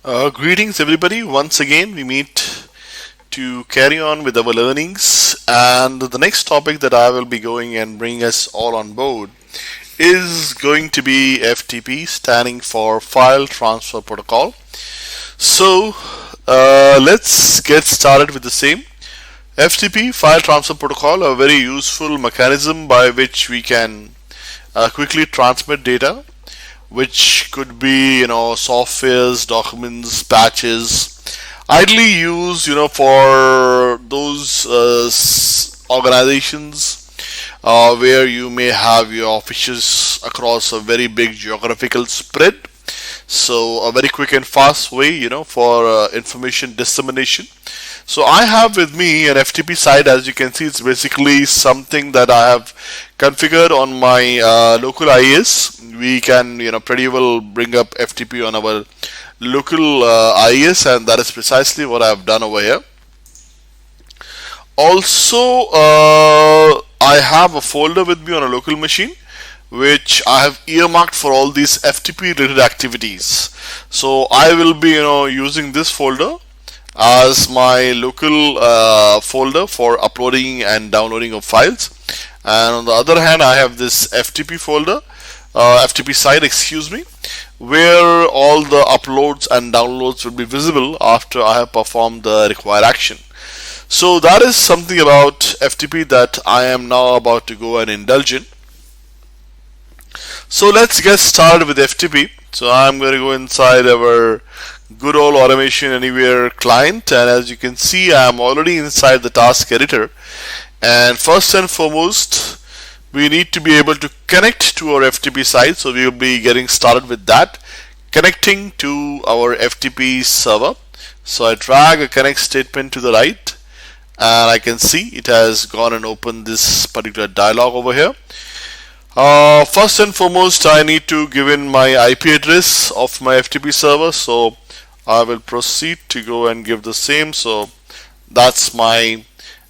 Greetings, everybody. Once again, we meet to carry on with our learnings. And the next topic that I will be going and bring us all on board is going to be FTP, standing for File Transfer Protocol. So, let's get started with the same. FTP, File Transfer Protocol, a very useful mechanism by which we can quickly transmit data, which could be softwares, documents, patches, ideally used for those organizations where you may have your offices across a very big geographical spread. So a very quick and fast way for information dissemination. So I have with me an FTP site. As you can see, it's basically something that I have configured on my local IIS. We can pretty well bring up FTP on our local IIS, and that is precisely what I have done over here. Also, I have a folder with me on a local machine which I have earmarked for all these FTP related activities. So I will be using this folder as my local folder for uploading and downloading of files, and on the other hand I have this FTP folder, FTP site, excuse me, where all the uploads and downloads will be visible after I have performed the required action. So that is something about FTP that I am now about to go and indulge in. So let's get started with FTP. So I'm going to go inside our good old Automation Anywhere client, and as you can see, I'm already inside the task editor. And first and foremost, we need to be able to connect to our FTP site. So we will be getting started with that, connecting to our FTP server. So I drag a connect statement to the right, and I can see it has gone and opened this particular dialog over here. First and foremost, I need to give in my IP address of my FTP server, so I will proceed to go and give the same. So that's my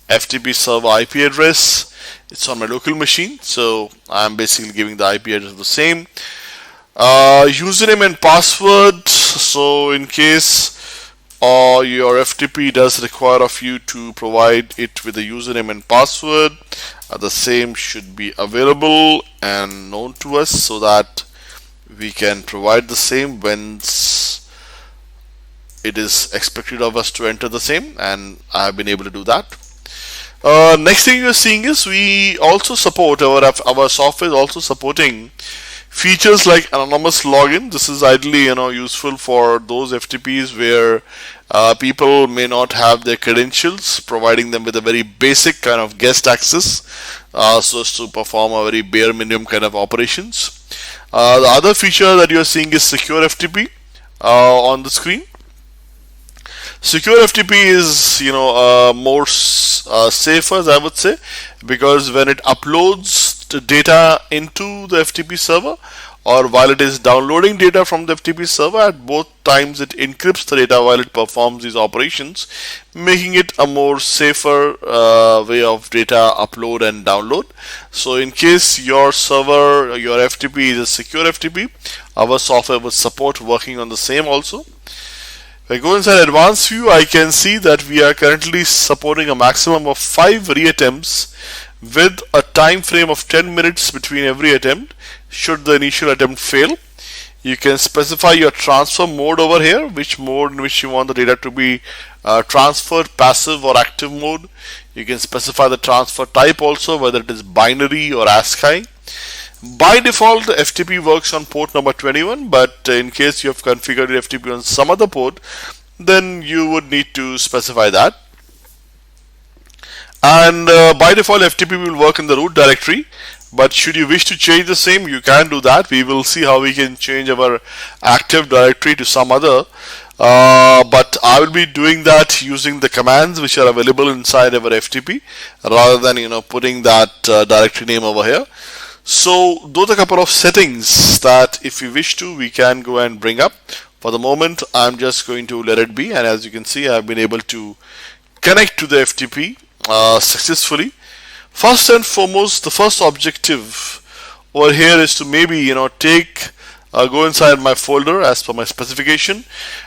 FTP server IP address. It's on my local machine, so I'm basically giving the IP address the same. Username and password. So in case your FTP does require of you to provide it with a username and password, the same should be available and known to us so that we can provide the same when it is expected of us to enter the same, and I have been able to do that. Next thing you're seeing is we also support our software is also supporting features like anonymous login. This is ideally useful for those FTPs where people may not have their credentials, providing them with a very basic kind of guest access so as to perform a very bare minimum kind of operations. The other feature that you're seeing is secure FTP on the screen. Secure FTP is more safer, I would say, because when it uploads the data into the FTP server, or while it is downloading data from the FTP server, at both times it encrypts the data while it performs these operations, making it a more safer way of data upload and download. So in case your server, your FTP is a secure FTP, our software will support working on the same also. If I go inside advanced view, I can see that we are currently supporting a maximum of 5 reattempts with a time frame of 10 minutes between every attempt should the initial attempt fail. You can specify your transfer mode over here, which mode in which you want the data to be transferred, passive or active mode. You can specify the transfer type also, whether it is binary or ASCII. By default, the FTP works on port number 21, but in case you have configured your FTP on some other port, then you would need to specify that. And by default, FTP will work in the root directory, but should you wish to change the same, you can do that. We will see how we can change our active directory to some other, but I will be doing that using the commands which are available inside our FTP rather than putting that directory name over here. So those are a couple of settings that if we wish to, we can go and bring up. For the moment, I'm just going to let it be, and as you can see, I've been able to connect to the FTP successfully. First and foremost, the first objective over here is to maybe take go inside my folder as per my specification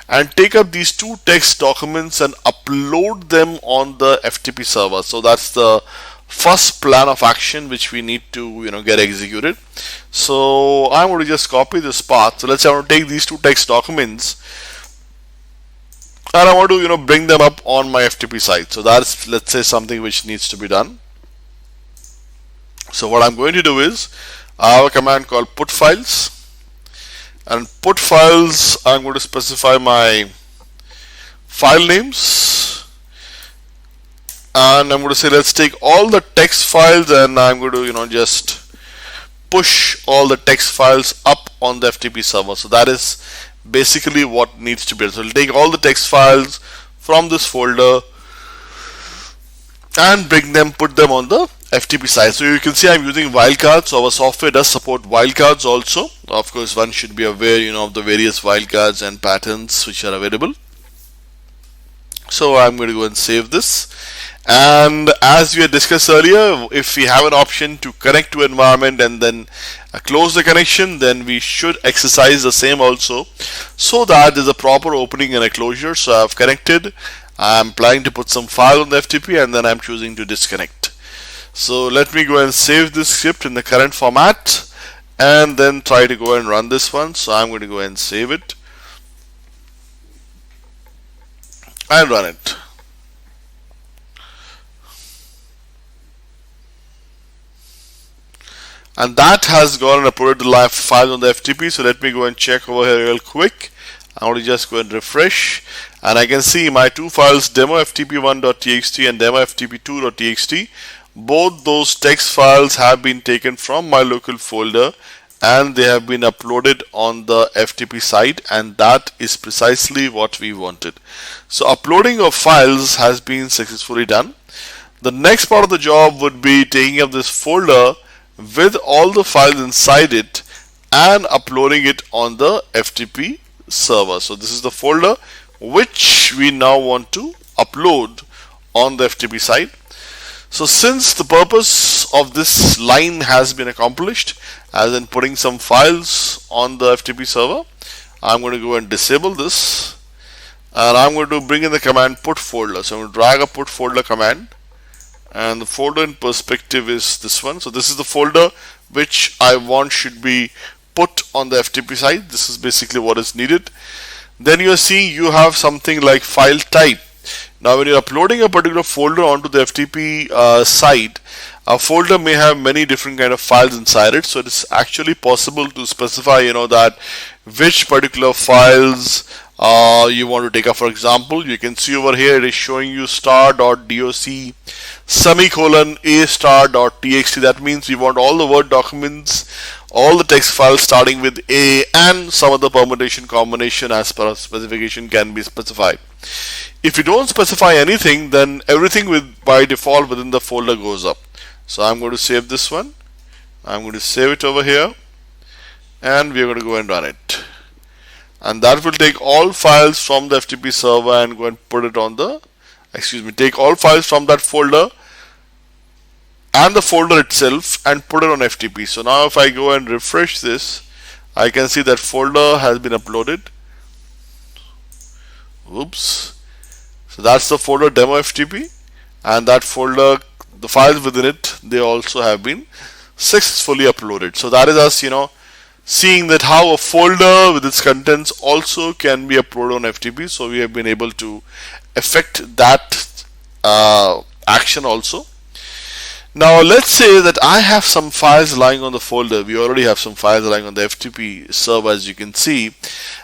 and take up these two text documents and upload them on the FTP server. So that's the first plan of action which we need to get executed. So I'm going to just copy this path. So let's say I want to take these two text documents and I want to bring them up on my FTP site. So that's, let's say, something which needs to be done. So what I'm going to do is I have a command called put files, and put files I'm going to specify my file names, and I'm going to say let's take all the text files and I'm going to just push all the text files up on the FTP server. So that is basically what needs to be done. So we'll take all the text files from this folder and put them on the FTP site. So you can see I'm using wildcards. So our software does support wildcards also. Of course, one should be aware of the various wildcards and patterns which are available. So I'm going to go and save this. And as we had discussed earlier, if we have an option to connect to environment and then close the connection, then we should exercise the same also, so that there's a proper opening and a closure. So I've connected. I'm planning to put some file on the FTP and then I'm choosing to disconnect. So let me go and save this script in the current format and then try to go and run this one. So I'm going to go and save it and run it. And that has gone and uploaded the live file on the FTP. So let me go and check over here real quick. I want to just go and refresh, and I can see my two files, demo ftp1.txt and demo ftp2.txt. Both those text files have been taken from my local folder and they have been uploaded on the FTP site, and that is precisely what we wanted. So uploading of files has been successfully done. The next part of the job would be taking up this folder with all the files inside it and uploading it on the FTP server. So this is the folder which we now want to upload on the FTP site. So since the purpose of this line has been accomplished, as in putting some files on the FTP server, I'm going to go and disable this, and I'm going to bring in the command put folder. So I'm going to drag a put folder command, and the folder in perspective is this one. So this is the folder which I want should be put on the FTP site. This is basically what is needed. Then you are seeing you have something like file type. Now when you're uploading a particular folder onto the FTP site, a folder may have many different kind of files inside it. So it is actually possible to specify that which particular files you want to take up. For example, you can see over here it is showing you star.doc semicolon a star.txt. That means we want all the Word documents, all the text files starting with A, and some other permutation combination as per our specification can be specified. If you don't specify anything, then everything by default within the folder goes up. So I'm going to save this one. I'm going to save it over here, and we're going to go and run it. And that will take all files from the FTP server and go and put it on the, take all files from that folder and the folder itself and put it on FTP. So now if I go and refresh this, I can see that folder has been uploaded. Oops. So that's the folder demo FTP, and that folder, the files within it, they also have been successfully uploaded. So that is us, seeing that how a folder with its contents also can be uploaded on FTP. So we have been able to effect that action also. Now let's say that I have some files lying on the folder. We already have some files lying on the FTP server, as you can see,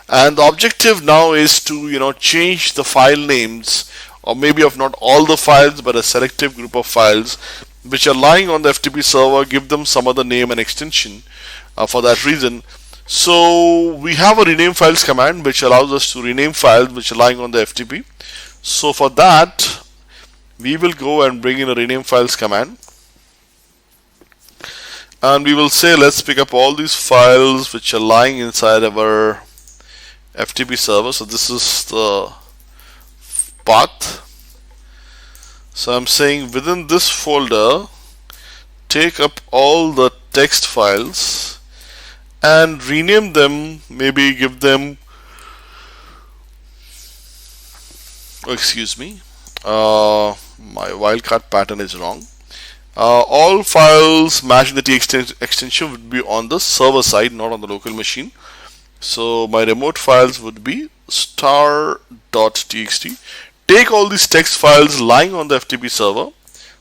and the objective now is to change the file names, or maybe of not all the files but a selective group of files which are lying on the FTP server, give them some other name and extension for that reason. So we have a rename files command which allows us to rename files which are lying on the FTP. So for that we will go and bring in a rename files command, and we will say let's pick up all these files which are lying inside our FTP server. So this is the path. So I'm saying within this folder take up all the text files and rename them, maybe give them, oh, excuse me, my wildcard pattern is wrong. All files matching the txt extension would be on the server side, not on the local machine. So my remote files would be star.txt. Take all these text files lying on the FTP server.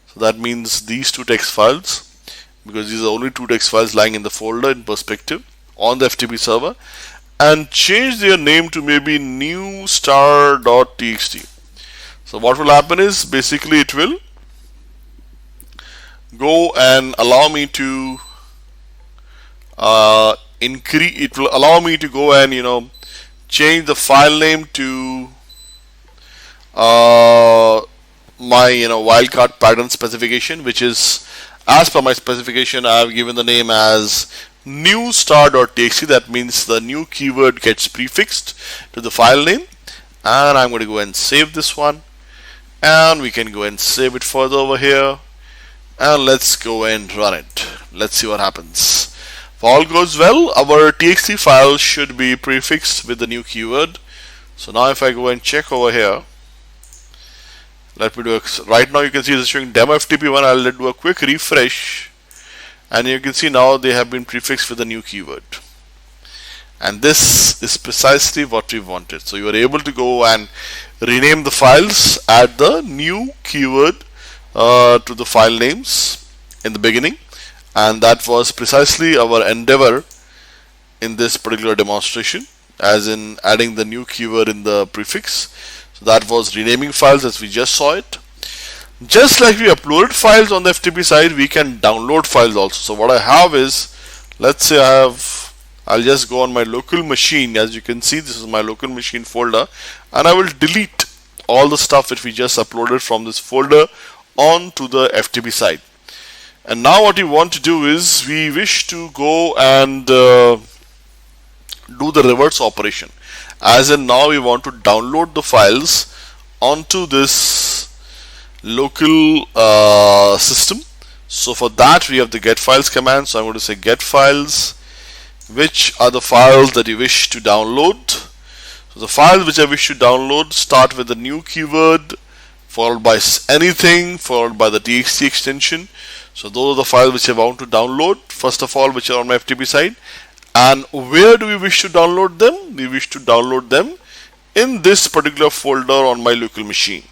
So that means these two text files, because these are only two text files lying in the folder in perspective on the FTP server, and change their name to maybe new star.txt. So what will happen is basically it will go and allow me to it will allow me to go and change the file name to my wildcard pattern specification, which is, as per my specification, I have given the name as new star.txt. That means the new keyword gets prefixed to the file name, and I'm going to go and save this one, and we can go and save it further over here, and let's go and run it. Let's see what happens. If all goes well, our txt file should be prefixed with the new keyword. So now if I go and check over here, let me do it. Right now you can see it's showing demo FTP1. I'll do a quick refresh, and you can see now they have been prefixed with the new keyword. And this is precisely what we wanted. So you are able to go and rename the files, add the new keyword to the file names in the beginning, and that was precisely our endeavor in this particular demonstration, as in adding the new keyword in the prefix. So that was renaming files as we just saw it. Just like we uploaded files on the FTP side, we can download files also. So what I have is, let's say I'll just go on my local machine. As you can see, this is my local machine folder, and I will delete all the stuff that we just uploaded from this folder onto the FTP side. And now what we want to do is, we wish to go and do the reverse operation, as in now we want to download the files onto this local system. So for that we have the get files command. So I'm going to say get files, which are the files that you wish to download. So the files which I wish to download start with the new keyword, followed by anything, followed by the txt extension. So those are the files which I want to download, first of all, which are on my FTP side. And where do we wish to download them? We wish to download them in this particular folder on my local machine.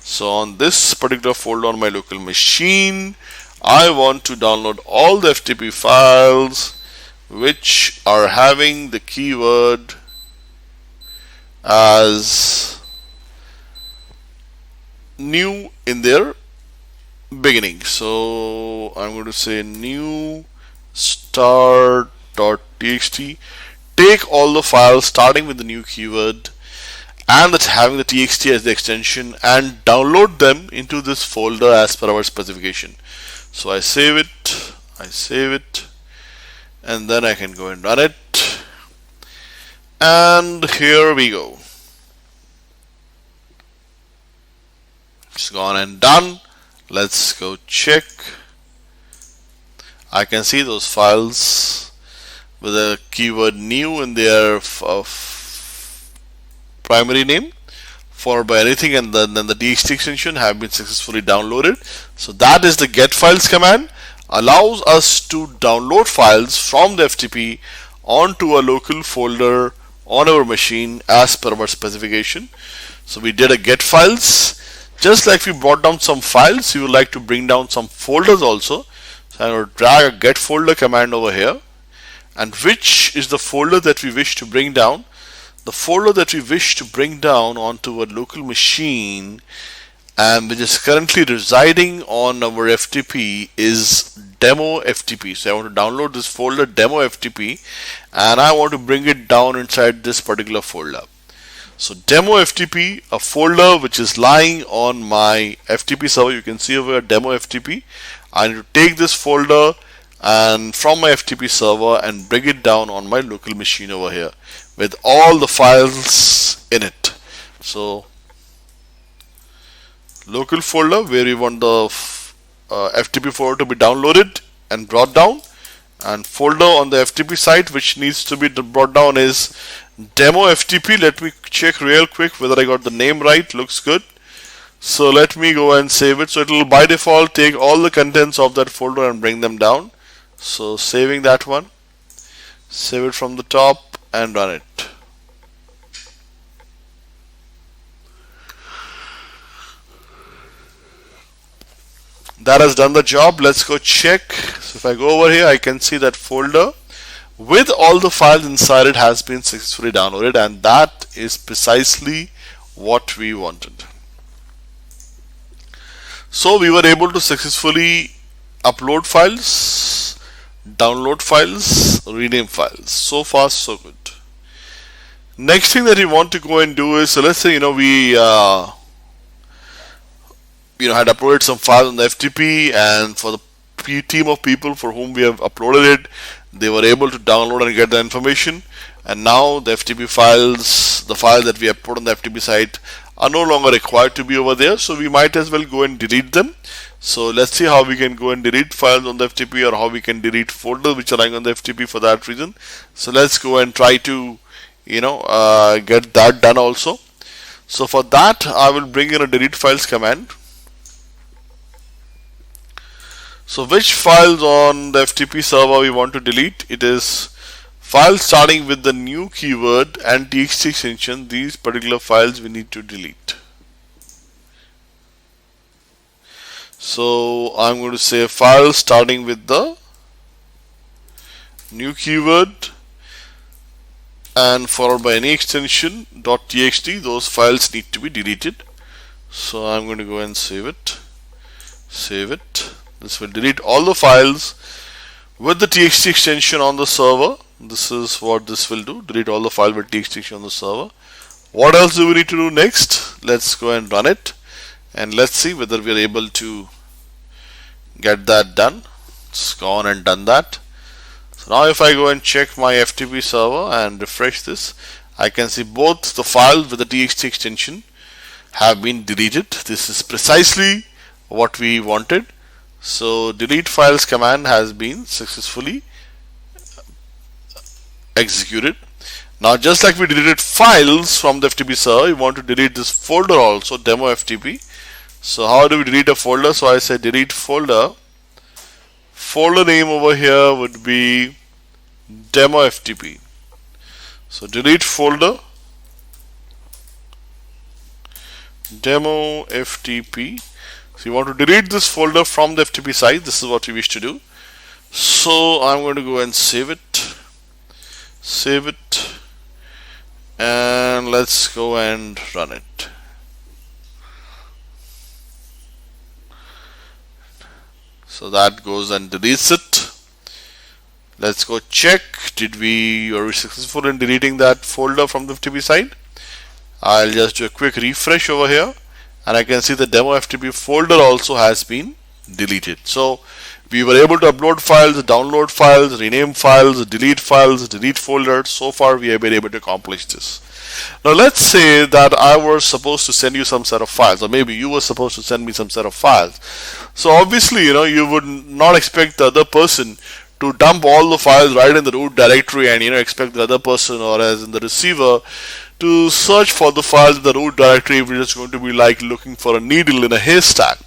So on this particular folder on my local machine, I want to download all the FTP files which are having the keyword as new in their beginning. So I'm going to say new star.txt. Take all the files starting with the new keyword and that's having the txt as the extension, and download them into this folder as per our specification. So I save it, and then I can go and run it, and here we go. It's gone and done. Let's go check. I can see those files with the keyword new in their primary name, followed by anything, and then the txt extension have been successfully downloaded. So that is the get files command, allows us to download files from the FTP onto a local folder on our machine as per our specification. So we did a get files. Just like we brought down some files, we would like to bring down some folders also. So I will drag a get folder command over here, and which is the folder that we wish to bring down. The folder that we wish to bring down onto a local machine and which is currently residing on our FTP is demo FTP. So I want to download this folder demo FTP, and I want to bring it down inside this particular folder. So demo FTP, a folder which is lying on my FTP server. You can see over here demo FTP. I need to take this folder and from my FTP server and bring it down on my local machine over here with all the files in it. So local folder where we want the FTP folder to be downloaded and brought down, And folder on the FTP site which needs to be brought down is demo FTP. Let me check real quick whether I got the name right. Looks good. So let me go and save it. So it will by default take all the contents of that folder and bring them down. So saving that one, save it from the top and run it. That has done the job. Let's go check. So if I go over here, I can see that folder with all the files inside it has been successfully downloaded, and that is precisely what we wanted. So we were able to successfully upload files, download files, rename files. So far so good. Next thing that we want to go and do is, so let's say we had uploaded some files on the FTP, and for the team of people for whom we have uploaded it, they were able to download and get the information. And now the FTP files, the files that we have put on the FTP site, are no longer required to be over there. So we might as well go and delete them. So let's see how we can go and delete files on the FTP, or how we can delete folders which are lying on the FTP for that reason. So let's go and try to get that done also. So for that, I will bring in a delete files command. So which files on the FTP server we want to delete? It is files starting with the new keyword and txt extension. These particular files we need to delete. So I'm going to say files starting with the new keyword and followed by any extension .txt. Those files need to be deleted. So I'm going to go and save it. Save it. This will delete all the files with the txt extension on the server. This is what this will do. Delete all the files with txt extension on the server. What else do we need to do next? Let's go and run it, and let's see whether we are able to get that done. It's gone and done that. So now if I go and check my FTP server and refresh this, I can see both the files with the txt extension have been deleted. This is precisely what we wanted. So delete files command has been successfully executed. Now just like we deleted files from the FTP server, we want to delete this folder also, demo FTP. So how do we delete a folder? So I say delete folder. Folder name over here would be demo FTP. So delete folder, demo FTP. So you want to delete this folder from the FTP site. This is what we wish to do. So I'm going to go and save it. Save it. And let's go and run it. So that goes and deletes it. Let's go check. Are we successful in deleting that folder from the FTP site? I'll just do a quick refresh over here, and I can see the demo FTP folder also has been deleted. So we were able to upload files, download files, rename files, delete folders. So far we have been able to accomplish this. Now let's say that I was supposed to send you some set of files, or maybe you were supposed to send me some set of files. So obviously you would not expect the other person to dump all the files right in the root directory and expect the other person, or as in the receiver, to search for the files in the root directory, which is going to be like looking for a needle in a haystack.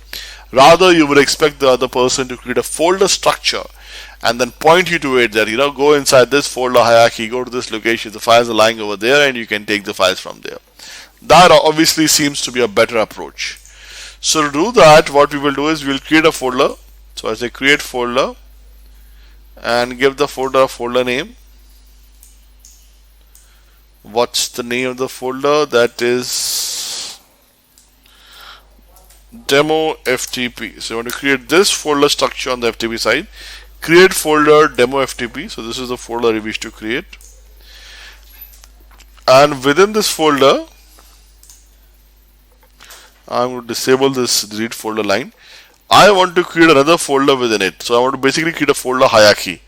Rather, you would expect the other person to create a folder structure and then point you to it, that go inside this folder hierarchy, go to this location, the files are lying over there, and you can take the files from there. That obviously seems to be a better approach. So to do that, what we will do is we will create a folder. So I say create folder and give the folder a folder name. What's the name of the folder? That is demo FTP. So you want to create this folder structure on the FTP side. Create folder demo FTP. So this is the folder we wish to create. And within this folder, I'm going to disable this delete folder line. I want to create another folder within it. So I want to basically create a folder hierarchy.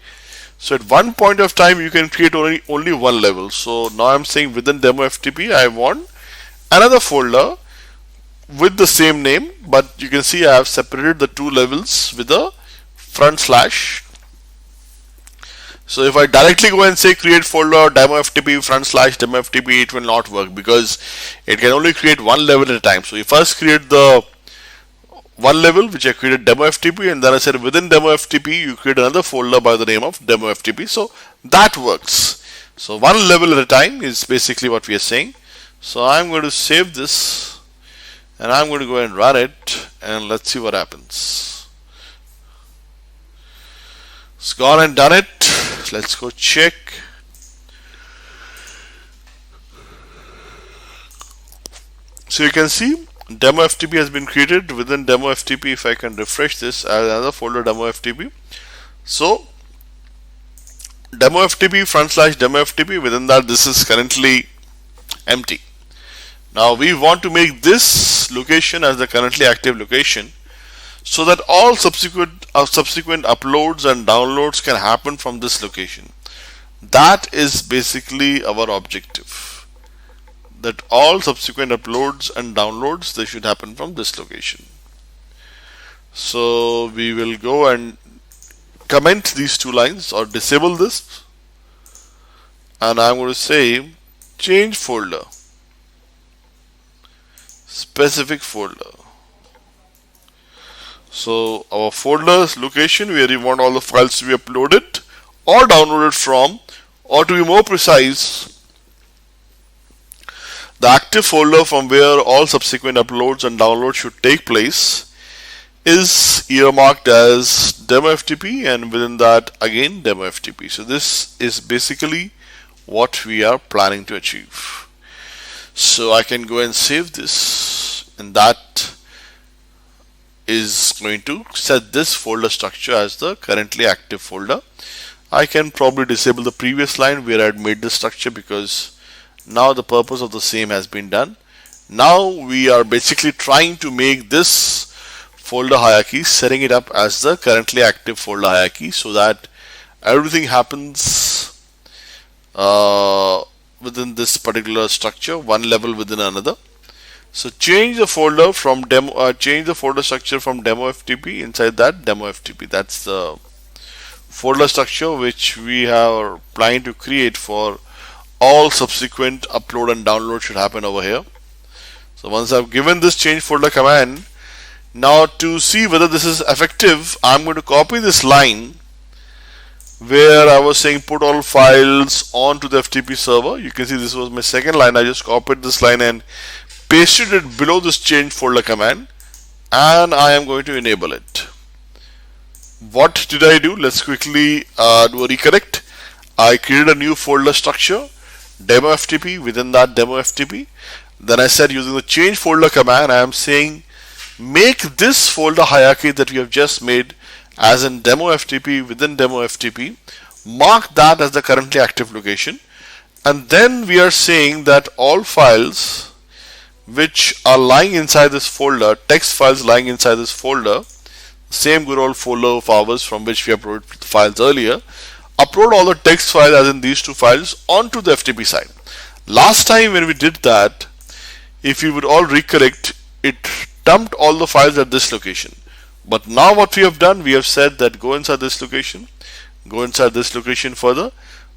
So at one point of time, you can create only one level. So now I'm saying within demo FTP, I want another folder with the same name, but you can see I have separated the two levels with a front slash. So if I directly go and say create folder demo FTP front slash demo FTP, it will not work because it can only create one level at a time. So you first create the one level which I created demo FTP, and then I said within demo FTP you create another folder by the name of demo FTP. So that works. So one level at a time is basically what we are saying. So I'm going to save this and I'm going to go and run it, and let's see what happens. It's gone and done it. Let's go check. So you can see demo FTP has been created. Within demo FTP, if I can refresh this, I have another folder demo FTP. So demo FTP front slash demo FTP, within that this is currently empty. Now we want to make this location as the currently active location so that all subsequent uploads and downloads can happen from this location. That is basically our objective, that all subsequent uploads and downloads, they should happen from this location. So we will go and comment these two lines or disable this, and I'm going to say change folder, specific folder. So our folder's location where we want all the files to be uploaded or downloaded from, or to be more precise, the active folder from where all subsequent uploads and downloads should take place is earmarked as demo FTP, and within that again demo FTP. So this is basically what we are planning to achieve. So I can go and save this, and that is going to set this folder structure as the currently active folder. I can probably disable the previous line where I had made this structure, because now the purpose of the same has been done. Now we are basically trying to make this folder hierarchy, setting it up as the currently active folder hierarchy so that everything happens within this particular structure, one level within another. So change the folder from demo, change the folder structure from demo FTP inside that demo FTP. That's the folder structure which we are planning to create for all subsequent upload and download should happen over here. So once I've given this change folder command, now to see whether this is effective, I'm going to copy this line where I was saying put all files onto the FTP server. You can see this was my second line. I just copied this line and pasted it below this change folder command, and I am going to enable it. What did I do? Let's quickly do a recorrect. I created a new folder structure, demo FTP, within that demo FTP. Then I said using the change folder command, I am saying make this folder hierarchy that we have just made as in demo FTP within demo FTP, mark that as the currently active location, and then we are saying that all files which are lying inside this folder, text files lying inside this folder, same good old folder of ours from which we uploaded the files earlier, upload all the text files as in these two files onto the FTP side. Last time when we did that, if you would all recollect, it dumped all the files at this location. But now what we have done, we have said that go inside this location, go inside this location further.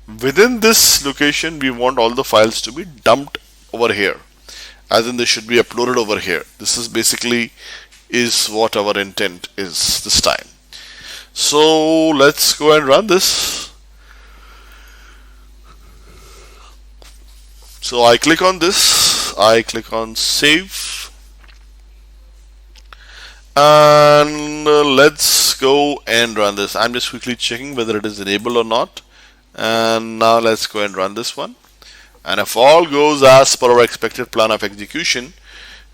Within this location, we want all the files to be dumped over here, as in they should be uploaded over here. This is basically is what our intent is this time. So let's go and run this. So I click on this, I click on save, and let's go and run this. I'm just quickly checking whether it is enabled or not, and now let's go and run this one. And if all goes as per our expected plan of execution,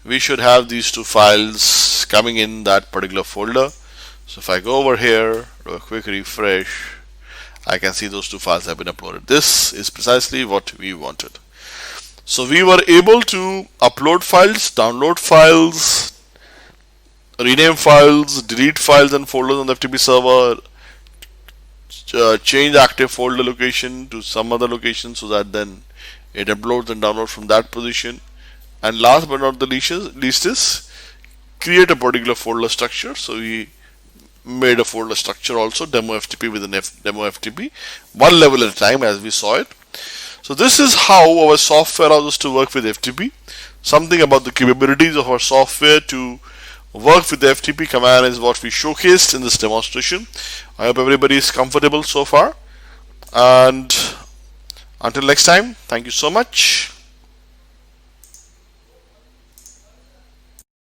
we should have these two files coming in that particular folder. So if I go over here, do a quick refresh, I can see those two files have been uploaded. This is precisely what we wanted. So we were able to upload files, download files, rename files, delete files and folders on the FTP server, change active folder location to some other location so that then it uploads and downloads from that position. And last but not the least is create a particular folder structure. So we made a folder structure also, demo FTP with an demo FTP, one level at a time as we saw it. So this is how our software allows us to work with FTP. Something about the capabilities of our software to work with the FTP command is what we showcased in this demonstration. I hope everybody is comfortable so far. And until next time, thank you so much.